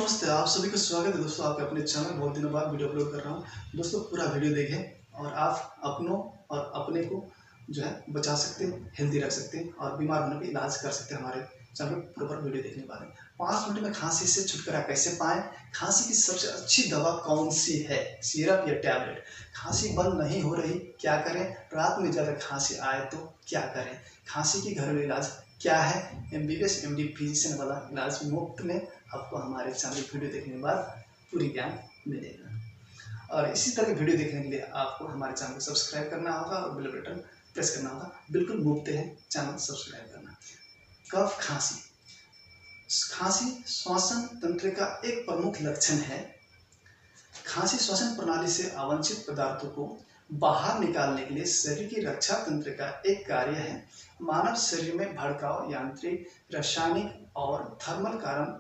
नमस्ते, आप सभी का स्वागत है दोस्तों आपके अपने चैनल। बहुत दिनों बाद वीडियो अपलोड कर रहा हूँ दोस्तों। पूरा वीडियो देखें और आप अपनों और अपने को जो है बचा सकते हैं, हेल्दी रख सकते हैं और बीमार होने पर इलाज कर सकते हैं। हमारे चैनल पर प्रॉपर वीडियो देखने के बाद 5 मिनट में खांसी से छुटकारा कैसे पाएँ, खांसी की सबसे अच्छी दवा कौन सी है, सिरप या टैबलेट, खांसी बंद नहीं हो रही क्या करें, रात में ज़्यादा खांसी आए तो क्या करें, खांसी की घरेलू इलाज क्या है, MBBS MD फिजिशियन वाला इलाज मुफ्त में आपको हमारे चैनल वीडियो देखने के बाद पूरी ज्ञान मिलेगा। और इसी तरह की वीडियो देखने के लिए आपको हमारे चैनल को सब्सक्राइब करना होगा और बेल बटन प्रेस करना होगा। बिल्कुल मुफ्त है चैनल सब्सक्राइब करना। कफ खांसी, खांसी श्वसन तंत्र का एक प्रमुख लक्षण है। खांसी श्वसन प्रणाली से अवांछित पदार्थों को बाहर निकालने के लिए शरीर की रक्षा तंत्र का एक कार्य है। मानव शरीर में भड़काव, यांत्रिक, रासायनिक और थर्मल कारण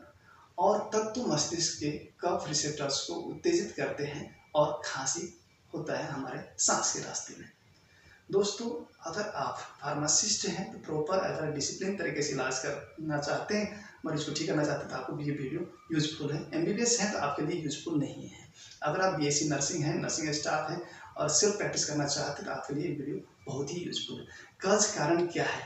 और तत्व मस्तिष्क के कफ रिसेप्टर्स को उत्तेजित करते हैं और खांसी होता है हमारे सांस के रास्ते में। दोस्तों, अगर आप फार्मासिस्ट हैं तो प्रॉपर अगर डिसिप्लिन तरीके से इलाज करना चाहते हैं, मरीज को ठीक करना चाहते हैं तो आपको ये वीडियो यूजफुल है। MBBS है तो आपके लिए यूजफुल नहीं है। अगर आप BSc नर्सिंग हैं, नर्सिंग स्टाफ हैं और सिर्फ प्रैक्टिस करना चाहते हैं तो आपके लिए वीडियो बहुत ही यूजफुल है। कज कारण क्या है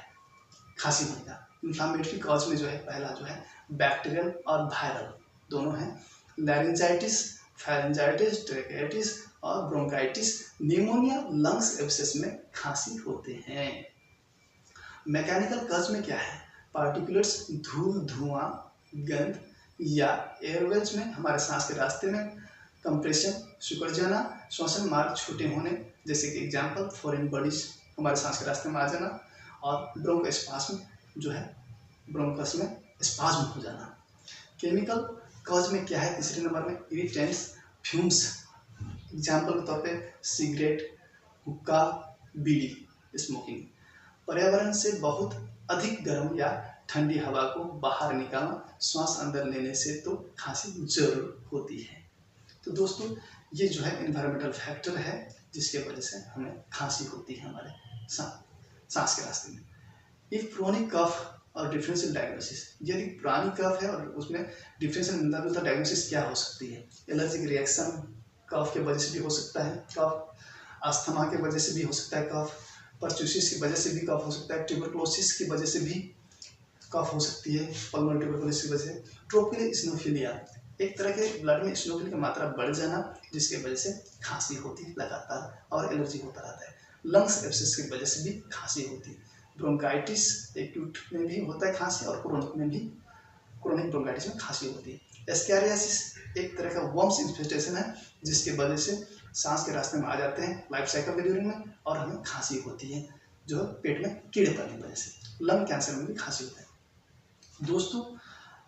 खांसी होने का? इन्फ्लामेटरी कॉज में जो है पहला जो है बैक्टीरियल और वायरल दोनों हैं। लैरिंजाइटिस, फेरेंजाइटिस, ट्रैकेटिस और ब्रोंकाइटिस, निमोनिया, लंग्स एब्सेस में खांसी होते हैं। मैकेनिकल कज में क्या है? पार्टिकुलेट्स, धूल, धुआं, गंध या एयरवेज में हमारे सांस के रास्ते में कंप्रेशन, सिकुड़ जाना, श्वसन मार्ग छोटे होने, जैसे कि एग्जाम्पल फॉरेन बॉडीज हमारे सांस के रास्ते में आ जाना, और ब्रोंकोस्पाज्म जो है ब्रोंकस में स्पाज्म हो जाना। केमिकल कॉज में क्या है? तीसरे नंबर में इरिटेंट्स, फ्यूम्स, एग्जाम्पल के तौर पे सिगरेट, हुक्का, बीड़ी, स्मोकिंग। पर्यावरण से बहुत अधिक गर्म या ठंडी हवा को बाहर निकालना, श्वास अंदर लेने से तो खांसी जरूर होती है। तो दोस्तों, ये जो है एनवायरमेंटल फैक्टर है जिसके वजह से हमें खांसी होती है हमारे सांस के रास्ते में। इफ क्रोनिक कफ और डिफरेंशियल डायग्नोसिस, यदि पुरानी कफ है और उसमें डिफरेंशियल मिलता जुलता डायग्नोसिस क्या हो सकती है? एलर्जिक रिएक्शन कफ के वजह से भी हो सकता है, कफ अस्थमा के वजह से भी हो सकता है, कफ परट्यूसिस की वजह से भी कफ हो सकता है, ट्यूबरक्लोसिस की वजह से भी कफ हो सकती है, पल्मोनरी ट्यूबरक्लोसिस की वजह से। ट्रोपिकल इसिनोफिलिया, एक तरह के ब्लड में इसिनोफिल की मात्रा बढ़ जाना जिसके वजह से खांसी होती है लगातार और एलर्जी होता रहता है। लंग्स एब्सेस की वजह से भी खांसी होती है। ब्रोंकाइटिस एक्यूट में भी होता है खांसी और क्रोनिक में भी, क्रोनिक ब्रोंकाइटिस में खांसी होती है। एस्कैरियासिस एक तरह का वर्म्स इन्फेस्टेशन है जिसके वजह से सांस के रास्ते में आ जाते हैं लाइफ साइकिल के ड्यूरिंग में और हमें खांसी होती है जो पेट में कीड़े पड़ने की वजह से। लंग कैंसर में भी खांसी होता है। दोस्तों,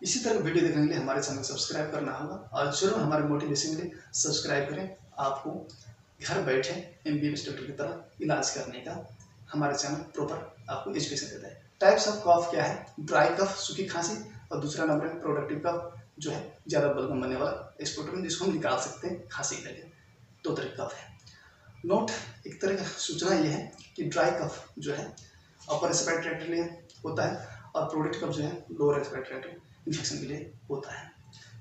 इसी तरह वीडियो देखने के लिए हमारे चैनल को सब्सक्राइब करना होगा और जरूर हमारे मोटिवेशन के लिए सब्सक्राइब करें। आपको घर बैठे MBBS डॉक्टर की तरह इलाज करने का हमारा चैनल प्रॉपर आपको एजुकेशन देता है। टाइप्स ऑफ कफ क्या है? ड्राई कफ, सूखी खांसी, और दूसरा नंबर है प्रोडक्टिव कफ जो है ज़्यादा बलगम बनने वाला एक्सपोर्टर जिसको हम निकाल सकते हैं खांसी के लिए। 2 तरह का कफ है। नोट, एक तरह का सूचना ये है कि ड्राई कफ जो है अपर रेस्पिरेटरी ट्रैक्ट के लिए होता है और प्रोडक्टिव कफ जो है लोअर रेस्पिरेटरी ट्रैक्ट इन्फेक्शन के लिए होता है।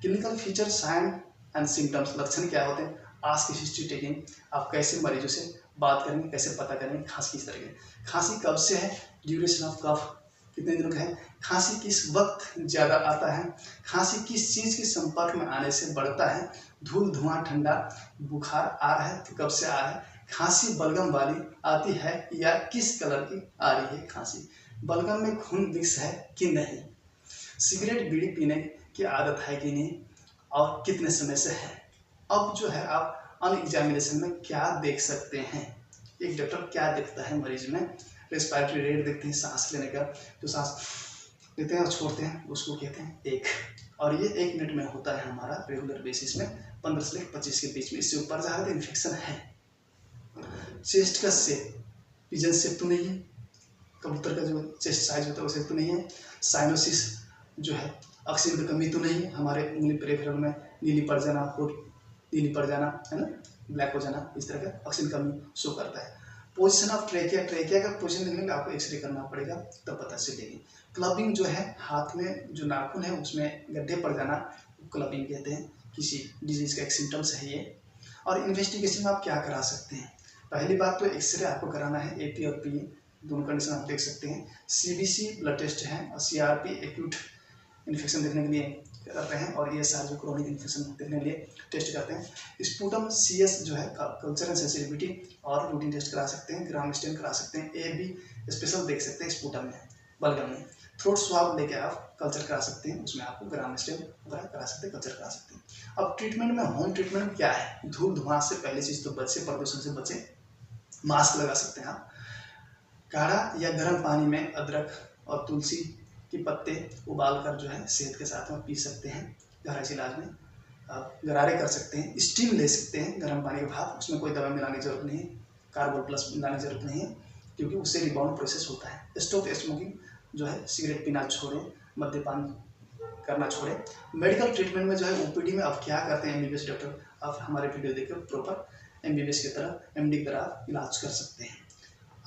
Clinical feature, sign and symptoms, लक्षण क्या होते हैं? आस्क हिस्ट्री टेकिंग, आप कैसे मरीजों से बात करेंगे, कैसे पता करेंगे खांसी किस तरह की, खांसी कब से है, ड्यूरेशन ऑफ कफ कितने दिनों का है, खांसी किस वक्त ज़्यादा आता है, खांसी किस चीज़ के संपर्क में आने से बढ़ता है, धूल, धुआं, ठंडा, बुखार आ रहा है तो कब से आ रहा है, खांसी बलगम वाली आती है या किस कलर की आ रही है खांसी, बलगम में खून मिक्स है कि नहीं, सिगरेट बीड़ी पीने की आदत है कि नहीं और कितने समय से है। अब जो है आप अन एग्जामिनेशन में क्या देख सकते हैं, एक डॉक्टर क्या देखता है मरीज में? रेस्पिरेटरी रेट देखते हैं, सांस लेने का, जो सांस लेते हैं और छोड़ते हैं उसको कहते हैं एक, और ये 1 मिनट में होता है हमारा रेगुलर बेसिस में 15 से 25 के बीच में। इससे ऊपर जा रहा है तो इन्फेक्शन है। चेस्ट का शेप पिजन शेप तो नहीं है, कबूतर का जो चेस्ट साइज होता है वो शेप तो नहीं है। साइनोसिस जो है ऑक्सीजन की कमी तो नहीं है, हमारे उंगली पेरिफेरल में नीली पड़ जाना, होठ नीली पड़ जाना है ना, ब्लैक हो जाना, इस तरह का ऑक्सीजन कमी शो करता है। पोजीशन ऑफ ट्रेकिया, ट्रेकिया का पोजीशन देखने के लिए आपको एक्सरे करना पड़ेगा तब पता चलेगी। क्लबिंग जो है हाथ में जो नाखून है उसमें गड्ढे पड़ जाना, क्लबिंग कहते हैं, किसी डिजीज़ का एक सिम्टम्स है ये। और इन्वेस्टिगेशन में आप क्या करा सकते हैं? पहली बात तो एक्सरे आपको कराना है, AP और PA दोनों कंडीशन आप देख सकते हैं। CBC ब्लड टेस्ट है और CRP एक्यूट इन्फेक्शन देखने के लिए करते हैं, और ESR जो क्रोनिक इन्फेक्शन देखने के लिए टेस्ट करते हैं। स्पूटम CS जो है कल्चर एंड सेंसिटिविटी और रूटीन टेस्ट करा सकते हैं, ग्राम स्टेन करा सकते हैं, AB स्पेशल देख सकते हैं स्पूटम में, बलगम में। थ्रोट स्वाब लेके आप कल्चर करा सकते हैं, उसमें आपको ग्राम स्टेन वगैरह करा सकते हैं, कल्चर करा सकते हैं। अब ट्रीटमेंट में, होम ट्रीटमेंट में क्या है? धूल धुआं से पहली चीज़ तो बचे, प्रदूषण से बचे, मास्क लगा सकते हैं आप। काढ़ा या गर्म पानी में अदरक और तुलसी के पत्ते उबाल कर जो है शहद के साथ में पी सकते हैं। घरेलू इलाज में आप गरारे कर सकते हैं, स्टीम ले सकते हैं गर्म पानी के भाप, उसमें कोई दवा मिलाने की जरूरत नहीं है, कार्बोल प्लस मिलाने की जरूरत नहीं है, क्योंकि उससे रिबाउंड प्रोसेस होता है। स्टॉप स्मोकिंग जो है, सिगरेट पीना छोड़ें, मद्यपान करना छोड़ें। मेडिकल ट्रीटमेंट में जो है OPD में आप क्या करते हैं, MBBS डॉक्टर आप हमारे वीडियो देखकर प्रॉपर MBBS की तरह MD का आप इलाज कर सकते हैं।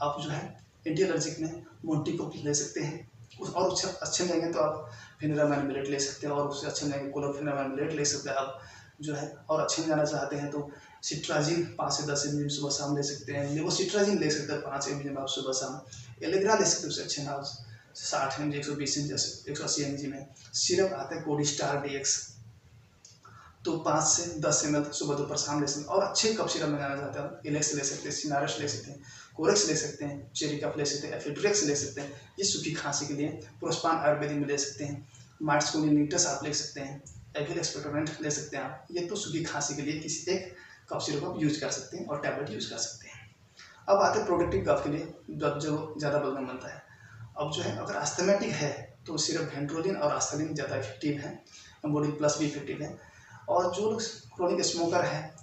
आप जो है एंटी एलर्जिक में मोंटीकोप ले सकते हैं, और उससे अच्छे लगेंगे तो आप फेनेरामाइड ले सकते हैं, और उससे अच्छे लगेंगे क्लोरोफेनेरामाइड ले सकते हैं। आप जो है और अच्छे में जाना चाहते हैं तो सिट्राजिन 5 से 10 mg सुबह शाम ले सकते हैं। लेवोसिट्राजिन ले सकते हैं 5 mg आप सुबह शाम। एलेग्रा ले सकते हैं, उससे अच्छे ना 60 mg, 120 mg, 180 mg में। सिरप आते हैं कोडिस्टार DX, तो 5 से 10 ml सुबह दोपहर शाम ले सकते हैं। और अच्छे कफ सिरप में जाना चाहते हैं, इलेक्स ले सकते हैं, सिनारस ले सकते हैं, कोरेक्स ले सकते हैं, चेरी कफ ले सकते हैं, एफिड्रेक्स ले सकते हैं, ये सूखी खांसी के लिए। प्रोस्पान आयुर्वेदिक में ले सकते हैं, मार्ट्सकोनिलिटस आप ले सकते हैं, एविल एक्सपेक्टोरेंट ले सकते हैं आप। ये तो सूखी खांसी के लिए किसी एक कफ सिरप आप यूज कर सकते हैं और टैबलेट यूज कर सकते हैं। अब आते हैं प्रोडक्टिव कफ के लिए, जो ज़्यादा बलगम बनता है। अब जो है अगर अस्थमेटिक है तो सिर्फ वेंट्रोलिन और आस्थालिन ज़्यादा इफेक्टिव है, एम्बोडिल प्लस भी इफेक्टिव है। और जो लोग क्रोनिक स्मोकर है,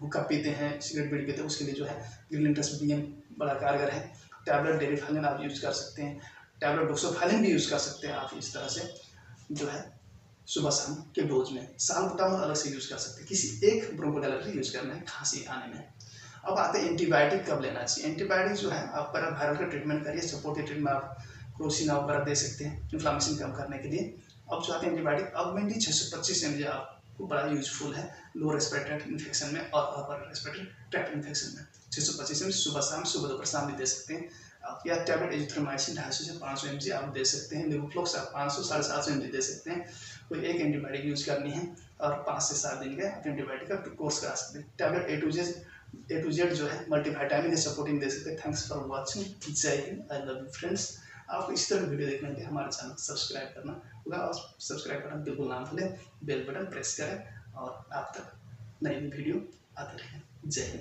हुक्का पीते हैं, सिगरेट बीड़ी पीते हैं, उसके लिए जो है ग्रिलिंटस BM बड़ा कारगर है। टैबलेट डेरिफाइलिन आप यूज़ कर सकते हैं, टैबलेट डोक्सोफाइलिन भी यूज़ कर सकते हैं आप। इस तरह से जो है सुबह शाम के डोज में साल्बुटामोल अलग से यूज़ कर सकते हैं, किसी एक ब्रोंकोडायलेटर यूज़ करना है खांसी आने में। अब आते हैं एंटीबायोटिक कब लेना चाहिए। एंटीबायोटिक जो है आप वायरल का ट्रीटमेंट करिए, सपोर्टिव ट्रीटमेंट आप क्रोसिना वगैरह दे सकते हैं इन्फ्लामेशन कम करने के लिए। अब जो आते हैं एंटीबायोटिक, अगमेंटी 625 mg आपको बड़ा यूजफुल है लो रेस्पिरेटरी इन्फेक्शन में और अपर रेस्पिरेटरी ट्रैक्ट इन्फेक्शन में। 625 mg सुबह शाम, सुबह दोपहर शाम भी दे सकते हैं आप। या टैबलेट एजिथ्रोमाइसिन 250 से 500 mg आप दे सकते हैं। लेवोफ्लॉक्स आप 500 750 mg दे सकते हैं। कोई एक एंटीबायोटिक यूज करनी है और 5 से 7 दिन का आप एंटीबायोटिक का कोर्स करा सकते हैं। टैबलेट A to Z जो है मल्टीविटामिन सपोर्टिंग दे सकते हैं। थैंक्स फॉर वॉचिंग, जय Hind, I love you friends. आपको इस तरह वीडियो देखने के लिए हमारे चैनल को सब्सक्राइब करना होगा, और सब्सक्राइब करना बिल्कुल ना भूलें, बेल बटन प्रेस करें और आप तक नई वीडियो आते रहें। जय हिंद।